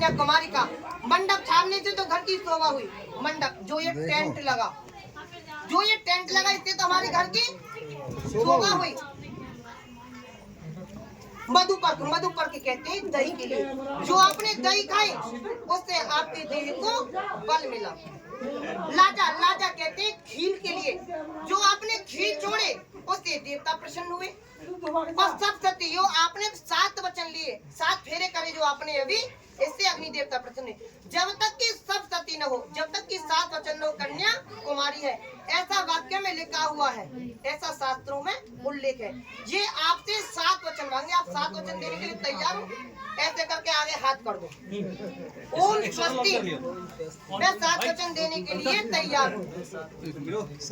कुमारी का मंडप छावने से तो घर की शोभा हुई। मंडप जो ये टेंट लगा, इससे तो हमारे घर की शोभा हुई। मधुपर के कहते हैं दही के लिए। जो आपने दही खाई उससे आपके देह को बल मिला। लाजा कहते हैं खीर के लिए। जो आपने खीर छोड़े उससे देवता प्रसन्न हुए। और सब सती जो आपने 7 वचन लिए, 7 फेरे करे जो आपने अभी, इससे अग्नि देवता प्रसन्न है। जब तक कि सब सती न हो, जब तक कि 7 वचन न हो, कन्या कुमारी है। ऐसा वाक्य में लिखा हुआ है, ऐसा शास्त्रों में उल्लेख है। ये आपसे 7 वचन मांगे, आप 7 वचन देने के लिए तैयार हो? ऐसे करके आगे हाथ कर दो। ओम स्वस्ति, मैं 7 वचन देने के लिए तैयार हूँ।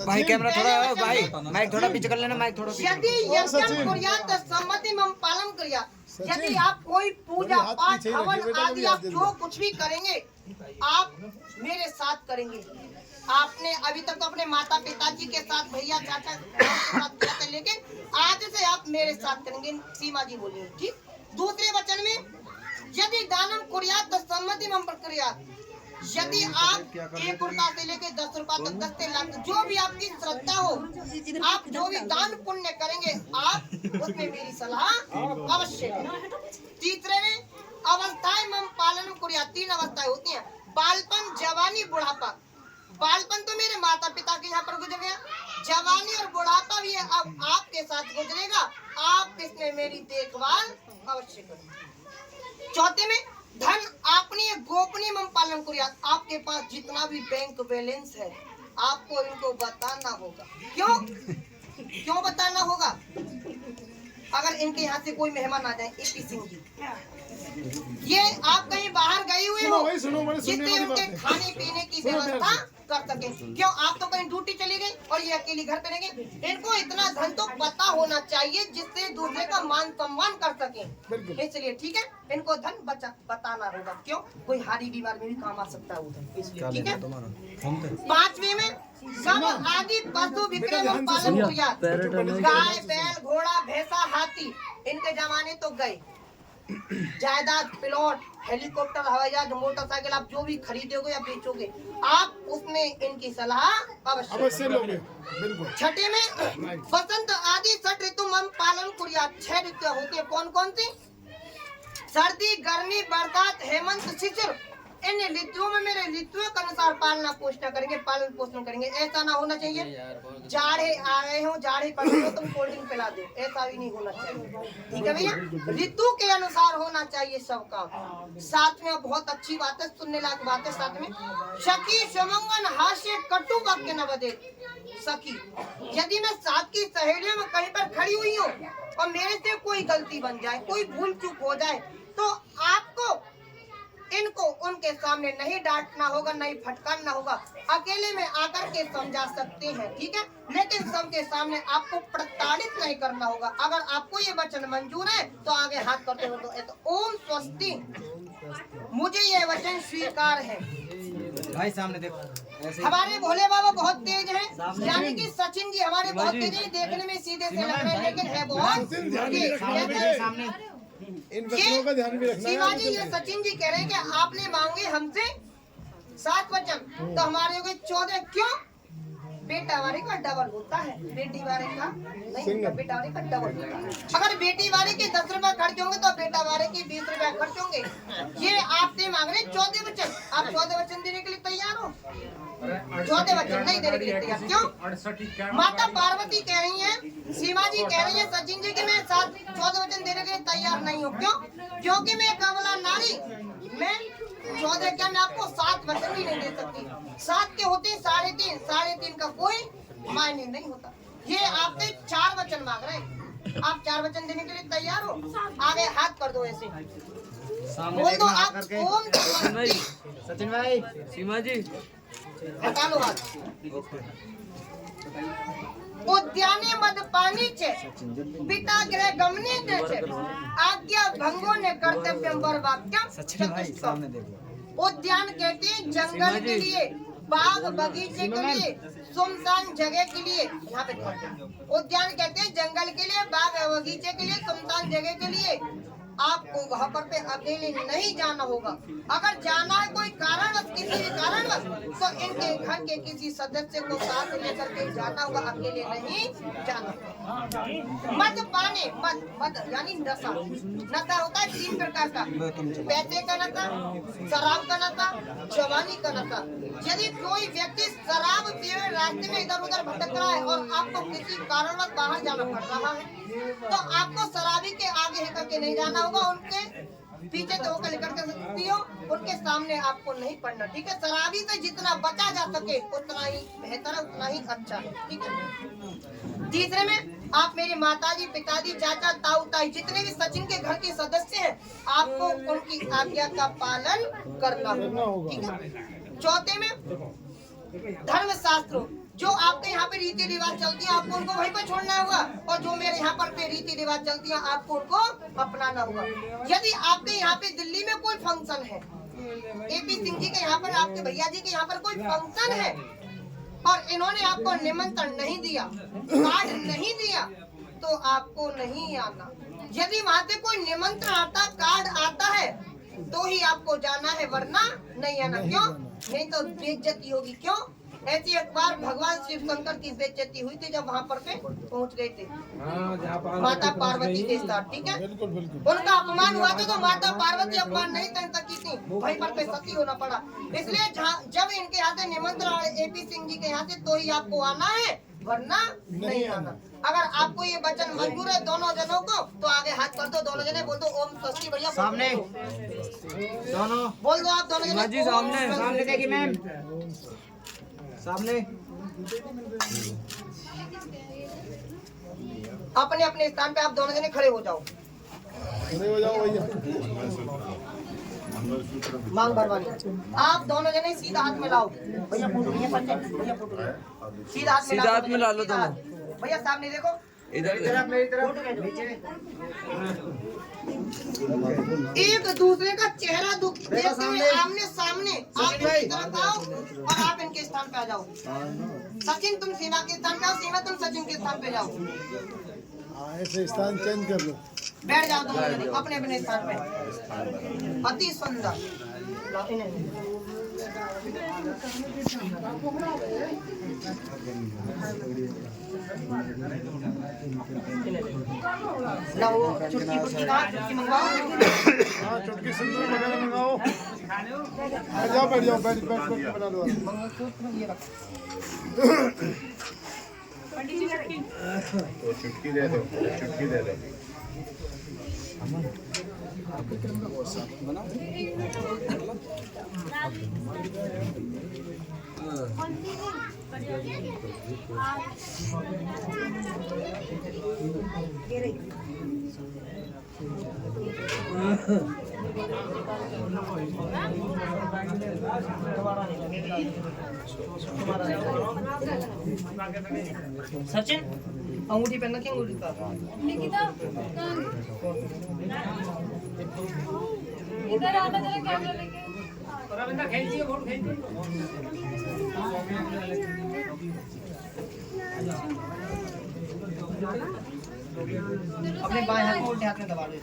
भाई कैमरा थोड़ा, भाई माइक थोड़ा पीछे कर लेना, माइक थोड़ा पीछे। यदि यज्ञ कुर्यात सम्मति मम पालन करिया। यदि आप कोई पूजा पाठ हवन आदि आप जो कुछ भी करेंगे, आप मेरे साथ करेंगे। आपने अभी तक तो अपने माता पिताजी के साथ, भैया चाचा के साथ किया था, लेकिन आज से आप मेरे साथ करेंगे। सीमा जी बोलिए, ठीक। दूसरे वचन में यदि दानम कुर्यात सम्मति मम प्रक्रिया। यदि आप 1 रुपया से लेके 10 रुपया तक, 10 से लाख, जो भी आपकी श्रद्धा हो, आप जो भी दान पुण्य करेंगे, आप उसमें मेरी सलाह अवश्य है। तीसरे में अवस्थाएं मम पालन कुर्या। 3 अवस्थाएं होती हैं, बालपन, जवानी, बुढ़ापा। बालपन तो मेरे माता पिता के यहाँ पर गुजर गया, जवानी और बुढ़ापा भी अब आपके साथ गुजरेगा। आप इसमें मेरी देखभाल अवश्य करें। चौथे में धन आपने गोपनीय मम पालन करिया। आपके पास जितना भी बैंक बैलेंस है, आपको इनको बताना होगा। क्यों बताना होगा? अगर इनके यहाँ से कोई मेहमान आ जाए, एपी सिंह जी, ये आप कहीं बाहर गए हुए हो, जिससे उनके खाने पीने की व्यवस्था कर सके। क्यों? आप तो कहीं ड्यूटी चली गई और ये अकेली घर पे रहेंगे। इनको इतना धन तो पता होना चाहिए जिससे दूसरे का मान सम्मान कर सके। इसलिए ठीक है, इनको धन बताना होगा। क्यों? कोई हारी बीमार में भी काम आ सकता है उधर, इसलिए ठीक है। 5वें में सब आदि पशु विक्रय में पालन किया। गाय, बैल, घोड़ा, भैंसा, हाथी, इनके जमाने तो गए। जायदाद, प्लॉट, हेलीकॉप्टर, हवाई जहाज, मोटरसाइकिल, आप जो भी खरीदोगे या बेचोगे, आप उसमें इनकी सलाह अवश्य लोगे। बिल्कुल। 6 में वसंत आदि 6 ऋतु मम पालन कुरिया। 6 ऋतु होती है, कौन कौन सी? सर्दी, गर्मी, बरसात, हेमंत, शिशिर। इन ऋतुओं में मेरे ऋतुओं के अनुसार पालन पोषण करेंगे। ऐसा ना होना चाहिए जाड़े आ रहे हो, जाड़े पड़ रहे हो, तुम कोल्ड ड्रिंक पिला दो, ऐसा भी नहीं होना चाहिए। ठीक है भैया, ऋतु के अनुसार होना चाहिए सब काम। साथ में बहुत अच्छी बात है, सुनने लायक बात है। साथ में सखी सुमंगन हास्य कटु वाक्य न बदे। सखी, यदि मैं साथ की सहेलियों में कहीं पर खड़ी हुई हूँ और मेरे से कोई गलती बन जाए, कोई भूल चूक हो जाए, तो आपको इनको उनके सामने नहीं डांटना होगा, नहीं फटकारना होगा। अकेले में आकर के समझा सकते हैं, ठीक है, लेकिन सबके सामने आपको प्रताड़ित नहीं करना होगा। अगर आपको ये वचन मंजूर है तो आगे हाथ करते हो तो ओम स्वस्ति, मुझे ये वचन स्वीकार है। भाई सामने देखो, हमारे भोले बाबा बहुत तेज हैं, यानी कि सचिन जी हमारे बहुत तेज हैं। देखने में सीधे से लग रहे हैं, लेकिन है बहुत सामने। इन वचनों का ध्यान भी रखना। शिवाजी, ये सचिन जी कह रहे हैं कि आपने मांगे हमसे 7 वचन, तो हमारे हो गए 14। क्यों? बेटा वाले का डबल होता है, बेटी वाले का नहीं, बेटा वाले का डबल होता है। अगर बेटी वाले के 10 रुपए खर्च होंगे तो बेटा वाले के 20 रुपए खर्च होंगे। ये आपसे मांग रहे 14 वचन। आप 14 वचन देने के लिए तैयार हो? 14 वचन नहीं देने के लिए तैयार। क्यों? माता पार्वती कह रही है, सीमा जी कह रही है सचिन जी की मैं 14 वचन देने के लिए तैयार नहीं हूँ। क्यों? क्योंकि मैं कमला नारी, मैं 14 क्या, मैं आपको 7 वचन भी नहीं दे सकती। 7 के होते 3.5, 3.5 का कोई मायने नहीं होता। ये आपसे 4 वचन मांग रहे हैं, आप 4 वचन देने के लिए तैयार हो? आगे हाथ कर दो, ऐसे बोल दो आप ओम। सचिन भाई, सीमा जी हटा लो हाथ। उद्याने मदपानी छे, पिता गृह गमने छे, आज्ञा भंगो ने कर्तव्य वर वाक्यम। सचिन भाई सामने देखो। उद्यान कहते हैं जंगल के लिए, बाग बगीचे के लिए, सुनसान जगह के लिए। यहाँ पे उद्यान कहते हैं जंगल के लिए, बाग बगीचे के लिए, सुनसान जगह के लिए। आपको वहाँ पर पे अकेले नहीं जाना होगा। अगर जाना है कोई कारणवश, किसी भी कारणवश, तो इनके घर के किसी सदस्य को साथ लेकर के जाना होगा, अकेले नहीं जाना होगा। मद पाने, मद यानी नशा। नशा होता है 3 प्रकार का, पैसे का नशा, शराब का नशा, जवानी का नशा। यदि कोई व्यक्ति शराब पिए रास्ते में इधर उधर भटक रहा है और आपको किसी कारणवश बाहर जाना पड़ रहा है, तो आपको शराबी के आगे है करके नहीं जाना होगा, उनके पीछे तो होकर लेकर के सकती हो, उनके सामने आपको नहीं पढ़ना। ठीक है, शराबी से जितना बचा जा सके उतना ही बेहतर है, उतना ही अच्छा है। ठीक है। तीसरे में आप मेरी माताजी, पिताजी, चाचा, ताऊ, ताई, जितने भी सचिन के घर के सदस्य हैं, आपको उनकी आज्ञा का पालन करना होगा। ठीक है। चौथे में धर्म शास्त्रों, जो आपके यहाँ पे रीति रिवाज चलती है, आपको उनको वहीं पर छोड़ना होगा, और जो मेरे यहाँ पर पे रीति रिवाज चलती है, आपको उनको अपनाना होगा। यदि आपके यहाँ पे दिल्ली में कोई फंक्शन है, एपी सिंह जी के यहाँ पर, आपके भैया जी के यहाँ पर कोई फंक्शन है, और इन्होंने आपको निमंत्रण नहीं दिया, कार्ड नहीं दिया, तो आपको नहीं आना। यदि वहाँ से कोई निमंत्रण आता, कार्ड आता है, तो ही आपको जाना है, वरना नहीं आना। क्यों? नहीं तो बेइज्जती होगी। क्यों? ऐसी एक बार भगवान शिव शंकर की बेइज्जती हुई थी, जब वहाँ पर पे पहुँच गए थे माता पार्वती के साथ। ठीक है, उनका अपमान हुआ था, तो माता पार्वती अपमान नहीं कर सकी थी, वहीं पर पे सती होना पड़ा। इसलिए जब इनके यहाँ से निमंत्रण एपी सिंह जी के यहाँ से, तो ही आपको आना है, वरना नहीं आना। अगर आपको ये वचन मंजूर है दोनों जनों को, तो आगे हाथ कर दो, दोनों जने बोल दो ओम स्वस्ति। भैया सामने दोनों बोल दो, आप दोनों जने जी सामने, सामने देखिए मैम, सामने। अपने अपने स्थान पे आप दोनों जने खड़े हो जाओ। खड़े हो जाओ भैया। मांग भरवानी। आप दोनों जने सीधा हाथ में लाओ। भैया फोटो, भैया फोटो, सीधा हाथ में ला लो दोनों। भैया सामने देखो, इधर मेरी तरफ। एक दूसरे का चेहरा देखते हुए आमने सामने आप इनकी तरफ आओ, और आप इनके स्थान पे आ जाओ। सचिन तुम सीमा के स्थान पे आओ, सीमा तुम सचिन के स्थान पे जाओ। ऐसे स्थान चेंज कर लो, बैठ जाओ दोनों जने अपने अपने स्थान पे। अति सुंदर। ना वो चुटकी पुटकी कहाँ, चुटकी मंगवाओ। हाँ चुटकी सिंदूर वगैरह मंगाओ। बैठ जाओ, बैठ बना लो। तो चुटकी दे दो, चुटकी दे दो। सचिन अंगूठी पहनना, क्या अंगूठी का? इधर आना जरा, कैमरा लेके। अपने बाएं हाथ को उल्टे हाथ में दबा दो।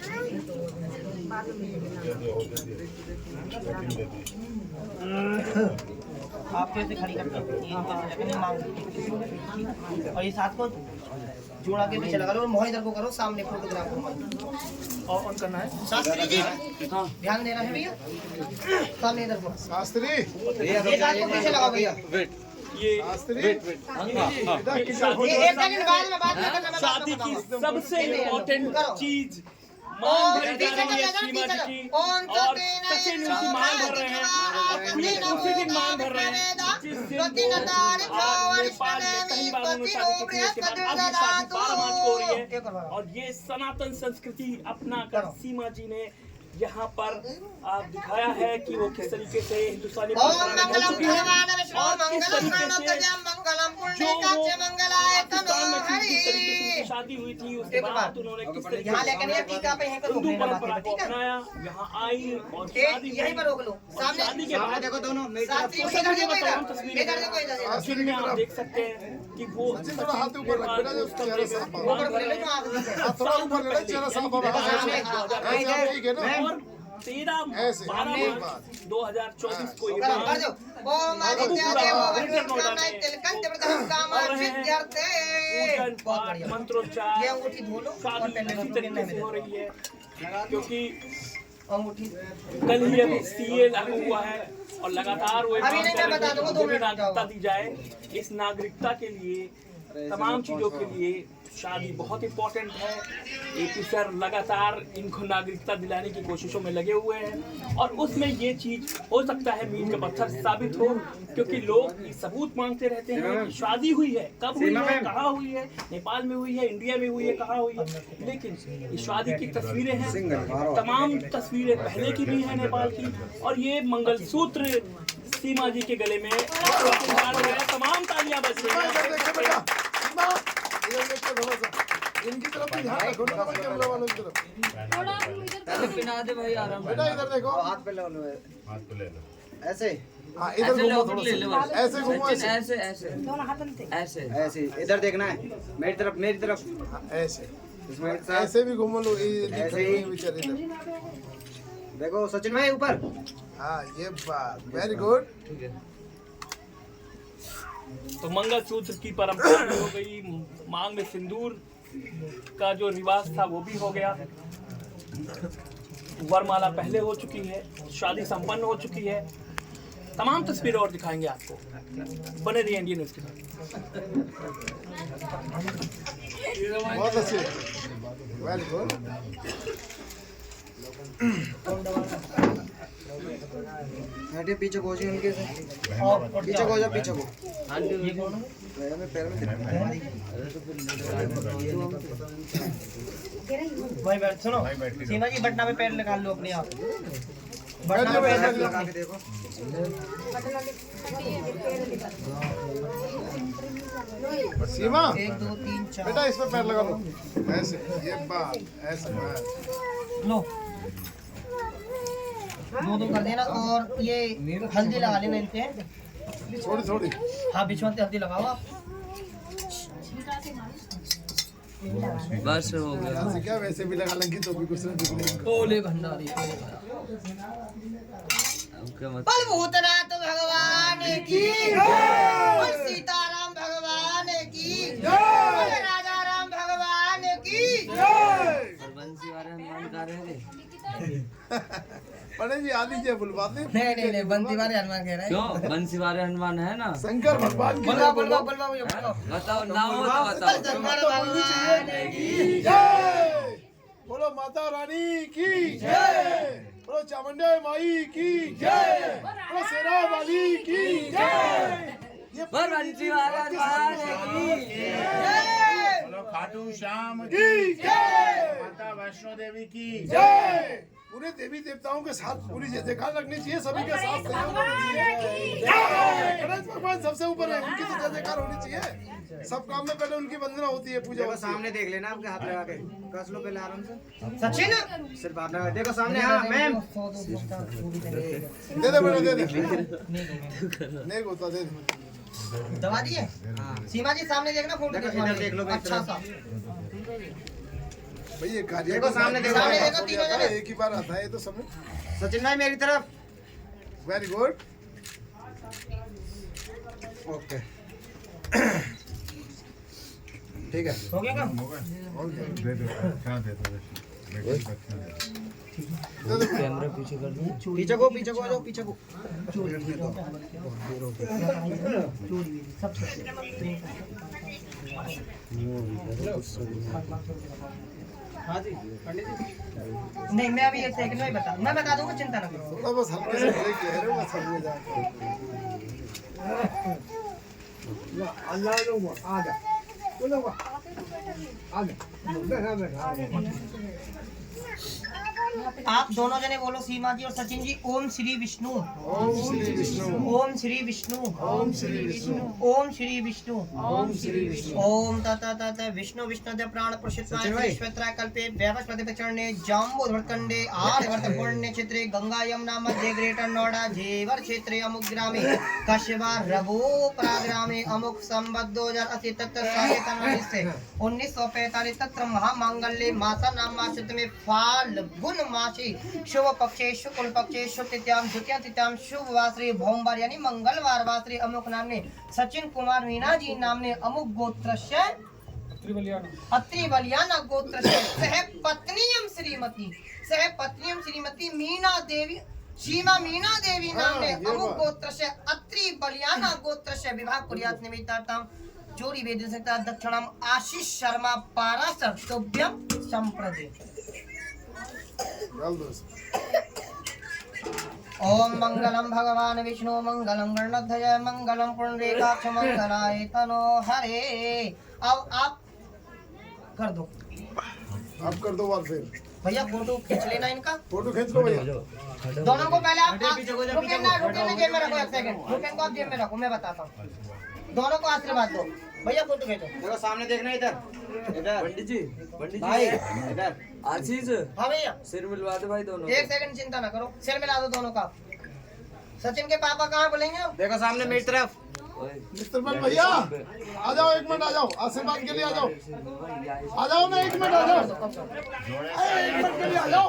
आप कैसे खड़ी करते हैं, और इस हाथ को जोड़ा के पीछे लगा लो, और मुँह इधर को करो, सामने फोटोग्राफ को और ऑन करना है। शास्त्री जी ध्यान देना है भैया, सामने इधर को। शास्त्री एक हाथ को पीछे लगाओ भैया। शास्त्री एक सेकंड बाद में करना। शादी की सबसे इम्पोर्टेंट चीज मान भरी जा रही है सीमा जी की, और सचिन उनकी मान भर रहे हैं, उसी दिन मान भर रहे हैं जिस दिन वो नेपाल में पहली बार उन्होंने शादी की थी, उसके बाद अब ये शादी 12 मार्च को हो रही है। और ये सनातन संस्कृति अपना कर सीमा जी ने यहाँ पर दिखाया है कि वो किस तरीके से हिंदुस्तानी परंपरा में ढल चुकी है और किस तरीके से मंगलम जो पुण्डिका वो च मंगलाय तनो पाकिस्तान में थी, जिस तरीके से हरि। उनकी शादी हुई थी, उसके बाद उन्होंने किस तरीके यहाँ से लेकर ये टीका पे यहीं पर रोक हिंदू लेना परंपरा बातें, को ठीक है? अपनाया, यहाँ आई और एक शादी यहीं पर रोक लो। और सामने शादी के बाद देखो दोनों मेरी तरफ। साथी इधर देखो, तमाम इधर तस्वीरें इधर देखो, इधर देखो। तस्वीर में आप देख सकते हैं कि वो सचिन थोड़ा हाथ ऊपर रख, बेटा, जो चेहरा साफ हो। ऊपर कर ले तो आग दे दे। हाथ थोड़ा ऊपर ले लो, चेहरा साफ होगा। सामने, ऐसे आप ठीक है ना? और 13 ऐसे, 12 मार्च 2024 को ये कर बात दो। ओम आदित्य देवो वरुणाय तिलकंत प्रथम कामार सिद्ध्यर्थे। पूजन बहुत पाठ बढ़िया। ये मंत्रोच्चार अंगूठी धो लो और शादी पहले इसी तरीके से हो रही है, क्योंकि अंगूठी कल ही अभी सीए लागू हुआ है और लगातार वो अभी नहीं, मैं बता दूंगा, 2 मुझे भी मिनट नागरिकता दी जाए। इस नागरिकता के लिए, तमाम चीजों के लिए शादी बहुत इम्पोर्टेंट है। एपी सर लगातार इनको नागरिकता दिलाने की कोशिशों में लगे हुए हैं और उसमें ये चीज हो सकता है मील का पत्थर साबित हो, क्योंकि लोग ये सबूत मांगते रहते हैं कि शादी हुई है, कब हुई है, कहाँ हुई है, नेपाल में हुई है, इंडिया में हुई है, कहाँ हुई है। लेकिन ये शादी की तस्वीरें हैं, तमाम तस्वीरें पहले की भी हैं नेपाल की, और ये मंगलसूत्र सीमा जी के गले में तमाम तालियां बज रही इधर हैं। देखो बेटा, सीमा, इधर देखो थोड़ा सा। इनकी तरफ भी ध्यान रखो ना, कैमरा वालों की तरफ। थोड़ा आप इधर पिना दे भाई आराम से। बेटा इधर देखो। हाथ पे लो लो हाथ पे ले लो। ऐसे हाँ, इधर घूमो थोड़ा ले लो सा। बस। ऐसे घूमो, ऐसे। ऐसे ऐसे ऐसे ऐसे इधर देखना है, मेरी तरफ मेरी तरफ। हाँ, ऐसे। इसमें एक साथ ऐसे भी घूमो लो, ये ऐसे ही। बेचारे इधर। देखो सचिन भाई ऊपर। हाँ, ये बात, वेरी गुड। तो मंगलसूत्र की परंपरा भी हो गई, मांग में सिंदूर का जो रिवाज था वो भी हो गया, वरमाला पहले हो चुकी है, शादी संपन्न हो चुकी है। तमाम तस्वीरें और दिखाएंगे आपको, बने रहिए इंडियन न्यूज़ के साथ। बहुत अच्छे, वेरी गुड। हटे पीछे को जी उनके से। पीछे को जा, पीछे को। पैर में भाई बैठ सुनो, सीमा जी बटना पे पैर निकाल लो अपने आप। बैठ जाओ, बैठ जाओ। लगा के देखो। सीमा, 1 2 3 4 बेटा इस पे पैर लगा लो, ऐसे, ये बात, ऐसे बात। लो, 2 कर देना और ये हल्दी लगा लेना इनके। थोड़ी थोड़ी। हाँ, बीच में हल्दी लगाओ आप। बस हो गया। ऐसे क्या, वैसे भी लगा लेंगे तो भी कुछ ना दिख नहीं। ओले भंडारी। मत बल भूतनाथ भगवान की बल सीताराम भगवान की बल राजा राम भगवान की। बंसी वाले हनुमान का रहे पढ़े जी, आदि जी बुलवा दे। नहीं बंदी वाले हनुमान कह रहे हैं। क्यों बंसी वाले हनुमान है ना। शंकर भगवान की बोलवा बोलवा बोलवा मुझे बोलवा। बताओ नाम हो तो बताओ। शंकर भगवान की जय। बोलो माता रानी की जय। बोलो चामुंडा माई की जय। बोलो शेरा वाली की जय। ये बंसी वाले हनुमान की जय। बोलो खाटू श्याम की जय। माता वैष्णो देवी की जय। पूरे देवी देवताओं के साथ पूरी जय जयकार लगनी चाहिए, सभी के साथ सहयोग होना चाहिए। जय। गणेश भगवान सबसे ऊपर है, उनकी तो जय जयकार होनी चाहिए। सब काम में पहले उनकी वंदना होती है, पूजा देखो होती है। सामने देख लेना, आपके हाथ लगा के कस लो पहले आराम से। सचिन सिर्फ आप लगा देखो सामने। हाँ मैम दे दे बेटा, दे दे। नहीं होता, दे दे। दवा दिए। सीमा जी सामने देखना, फोटो देखो इधर देख लो मेरी अच्छा तरफ। सा। भाई ये कार्य देखो सामने, देखो सामने देखो, तीनों जने। एक ही बार आता है, ये तो समय। सचिन भाई मेरी तरफ। Very good. ओके ठीक है। हो गया काम? दे दो, क्या दे दो, बेटी को अच्छा दे दो। कैमरा पीछे कर दो। पीछे को आ जाओ, पीछे को। हाँ जी पंडित जी। नहीं, मैं अभी 1 सेकंड में मैं बता दूंगा, चिंता ना करो। थोड़ा बस हल्के से ब्रेक ले रहे हो, बस हल्के जाके। अल्लाह लो आ जा, बोलो आ जा, बैठा बैठा। आप दोनों जने बोलो सीमा जी और सचिन जी, ओम श्री विष्णु, ओम श्री विष्णु, ओम श्री विष्णु, ओम श्री विष्णु, ओम श्री विष्णु, ओम श्री विष्णु। ओम तत विष्णु विष्णुदेव प्राण प्रसिद्धाय श्वेत्राय कल्पे वैवस्वते चरणे जम्बूधरखंडे आर्यवर्त पुण्य क्षेत्रे गंगा यमुना मध्य ग्रेटर नोएडा जेवर क्षेत्रे अमुक ग्रामे कश्यपा रघुपरा ग्रामे अमुक संवत 2080 तत्र 1945 तत्र महामांगल्ये मासा नाम मासित में फाल्गुन मासी शुभ पक्षे शुक्ल पक्षे शुभ तिथ्याम द्वितीय तिथ्याम शुभ वासरे भोमवार यानी मंगलवार वासरे अमुक नाम ने सचिन कुमार मीना जी नाम ने अमुक गोत्र से अत्रि बलियाना गोत्र से सह पत्नीयम श्रीमती मीना देवी सीमा मीना देवी नाम ने अमुक गोत्र से अत्रि बलियाना गोत्र से विवाह कुर्यात् निमित्तार्थम जोड़ी वेद सकता दक्षिणम आशीष शर्मा पाराशर तुभ्यम संप्रदे। ओम मंगलम भगवान विष्णु मंगलम गणध्वज मंगलम पुंडरीकाक्ष मंगलाय तनो हरे। अब आप कर दो, आप कर दो बार फिर भैया फोटो खींच लेना इनका, फोटो खींच लो भैया। दोनों को पहले आप रुके ना जेब में रखो, एक सेकंड रुके को आप जेब में रखो, मैं बताता हूँ। दोनों को आशीर्वाद दो भैया, फोटो खींचो। देखो सामने देखना, इधर पंडित जी भाई इधर आशीष। हाँ भैया सिर मिलवा दो भाई दोनों। एक सेकंड चिंता ना करो, सिर मिला दो दोनों का। सचिन के पापा कहाँ बोलेंगे? देखो सामने मेरी तरफ। मिस्टर भैया आ जाओ, एक मिनट आ जाओ, आशीर्वाद के लिए आ जाओ, आ जाओ ना, एक मिनट आ जाओ, एक मिनट के लिए आ जाओ।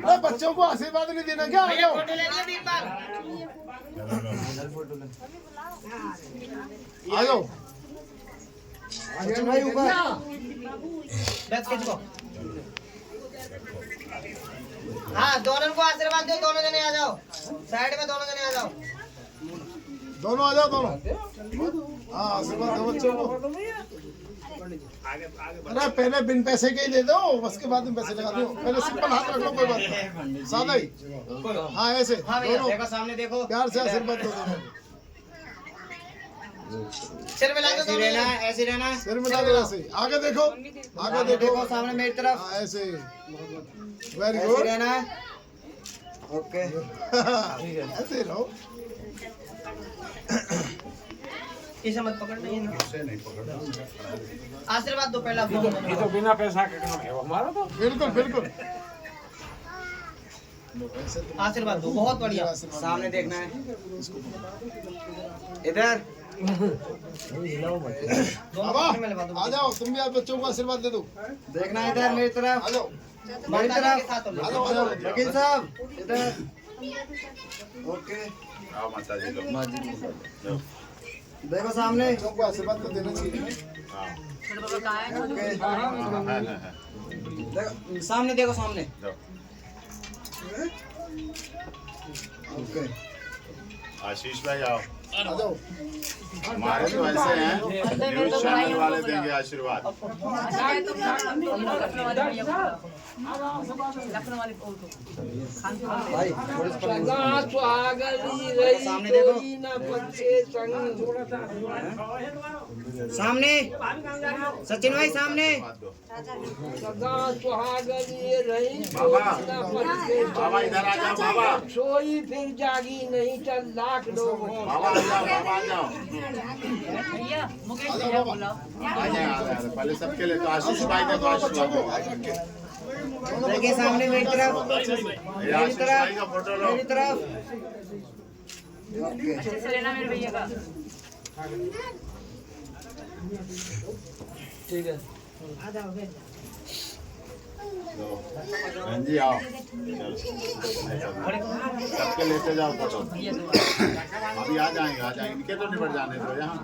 अरे बच्चों को आशीर्वाद नहीं देना क्या? आ जाओ, फोटो ले लिया बीरबल, आ जाओ भाई ऊपर बस खींचो। हाँ दोनों को आशीर्वाद दो, दोनों जने आ जाओ साइड में, दोनों जने आ जाओ, दोनों आ जाओ, दोनों। हाँ आशीर्वाद दो बच्चों को। अरे पहले बिन पैसे के ही दे दो, उसके बाद में पैसे लगा दो। पहले सिंपल हाथ रख लो, कोई बात नहीं, सादा ही। हाँ ऐसे दोनों देखो सामने देखो, प्यार से आशीर्वाद दो दोनों। सिर मिला दो दोनों। ऐसे रहना, सिर मिला दो ऐसे। आगे देखो, आगे देखो, देखो सामने मेरी तरफ। हाँ ऐसे, वेरी ऐसे गुड। रहना, ओके ऐसे रहो। इसे मत पकड़ना, ये ना आशीर्वाद दो पहले आप दोनों जने। तो बिना पैसा के काम है हमारा तो। बिल्कुल बिल्कुल। आशीर्वाद दो, बहुत बढ़िया। सामने देखना है, इधर बाबा आ जाओ, तुम भी आज बच्चों को आशीर्वाद दे दो। देखना है, इधर मेरी तरफ, आ जाओ, मेरी माता जी तरफ। के साथ हो आ लो। जाओ, आ जाओ। वकील साहब इधर, ओके। आओ माता जी लोग। देखो सामने, बच्चों को आशीर्वाद तो देना चाहिए। ओके। देखो सामने, देखो सामने, ओके। आशीष भाई आओ, आ जाओ। हमारे तो ऐसे हैं, न्यूज चैनल वाले देंगे आशीर्वाद। भाई सामने देखो, सामने सचिन भाई सामने। बाबा बाबा इधर आ जाओ, बाबा सोई फिर जागी नहीं चल लाख लोग हों। बाबा आ जाओ, बाबा आ जाओ, भैया मुकेश आ जाओ बाबा। आ जाए पहले सबके लिए। तो आशीष भाई का तो आशीर्वाद दो। देखिए सामने मेरी तरफ, ये आशीष भाई का फोटो लो। मेरी तरफ, ओके। ठीक है, बहन जी आओ, सबके लेते जाओ फोटो। अभी आ जाएंगे, इनके तो निपट जाने दो यहाँ।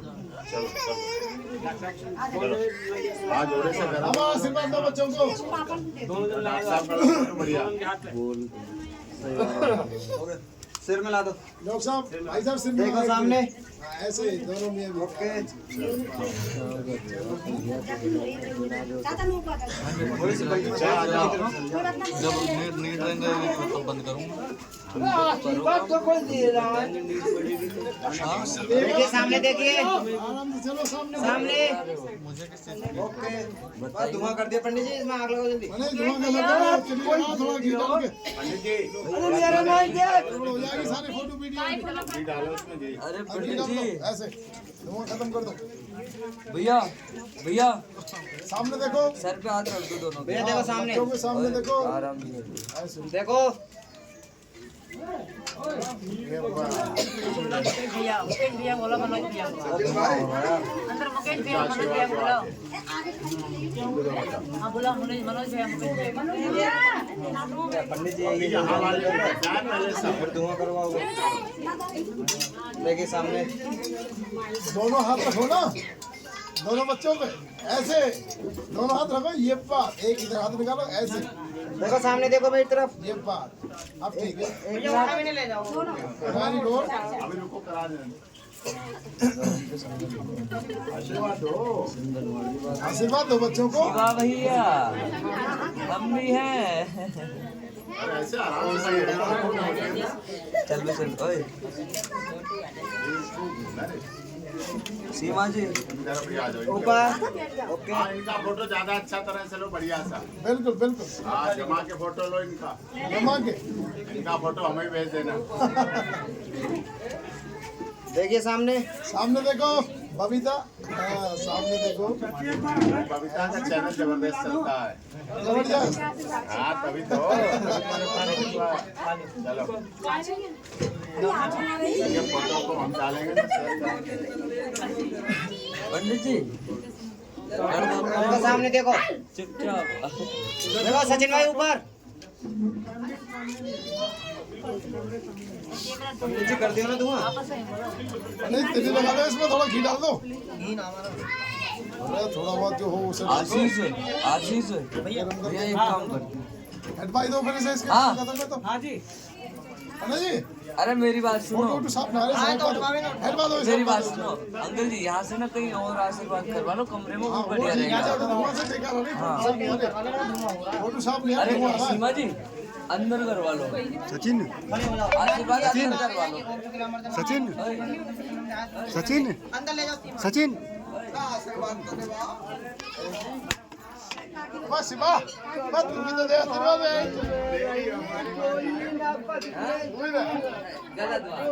चलो चलो, हाँ जोड़े से करो। बाबा आशीर्वाद दो बच्चों को। डॉक्टर साहब का बढ़िया। सिर मिला दो। डॉक्टर साहब भाई साहब सिर देखो सामने। ऐसे दोनों में भी। ओके। आशीर्वाद तो कोई दे रहा है। देखिए सामने, देखिए आराम से चलो सामने। सामने। ओके, बस धुआं कर दिया पंडित जी, इसमें आग लगाओ जल्दी। अरे धुआं का लगा चलिए थोड़ा घी डाल के पंडित जी अरे मेरा नहीं दे। हो जाएगी सारी फोटो वीडियो घी डालो इसमें घी। अरे घी पंडित डाल दो जी, ऐसे धुआं खत्म कर दो। भैया भैया सामने देखो सर पे हाथ रख दो दोनों के। भैया देखो सामने, बच्चों के सामने देखो आराम से। ऐसे देखो। अंदर मुकेश भैया मनोज भैया बोलो। हाँ बोला मनोज भैया मुकेश भैया। पंडित जी अभी यहाँ वाले को पहचान पहले सब। फिर धुआं करवाओगे। देखिए सामने। दोनों हाथ रखो ना दोनों बच्चों पे ऐसे दोनों हाथ रखो ये बात एक इधर हाथ निकालो ऐसे देखो सामने, देखो मेरी तरफ। ये बात अब ठीक है भी ले जाओ। वेरी गुड अभी रुको करा दें। आशीर्वाद दो। आशीर्वाद दो बच्चों को वाह भैया, हम भी हैं। अरे ऐसे आराम से चल बे चल। ओए सीमा जी इधर भी आ जाओ। ऊपर। ओके। हाँ इनका फोटो ज्यादा अच्छा तरह से लो, बढ़िया सा। बिल्कुल बिल्कुल हाँ जमा के फोटो लो इनका। जमा के इनका फोटो हमें भेज देना। देखिए सामने। सामने देखो बबीता हाँ, सामने देखो बबीता का चैनल जबरदस्त चलता है। जबरदस्त हाँ तभी तो। चलो ये फोटो को हम डालेंगे ना शेयर करेंगे। पंडित जी देखो सामने, देखो चुपचाप। देखो सचिन भाई ऊपर। पंडित जी कर दियो ना धुआं। नहीं तेरी लगा दो इसमें थोड़ा घी डाल दो अरे थोड़ा बहुत जो हो उसे डाल दो। आशीष आशीष भैया एक काम कर। हटवाई दो फिर से इसके हाँ। खत्म कर दो हाँ जी। है ना जी अरे मेरी बात सुनो, फोटो वोटो साफ ना रहे हटवा दो इसे मेरी बात सुनो अंकल जी, यहाँ से ना कहीं और आशीर्वाद करवा लो, कमरे में वो बढ़िया रहेगा। फोटो साफ नहीं आ अरे रहा है सीमा जी अंदर करवा लो। सचिन आशीर्वाद अंदर करवा लो। सचिन सचिन अंदर ले जाओ। सचिन बस बस बस तुम्हें तो दे आशीर्वाद है गलत बात।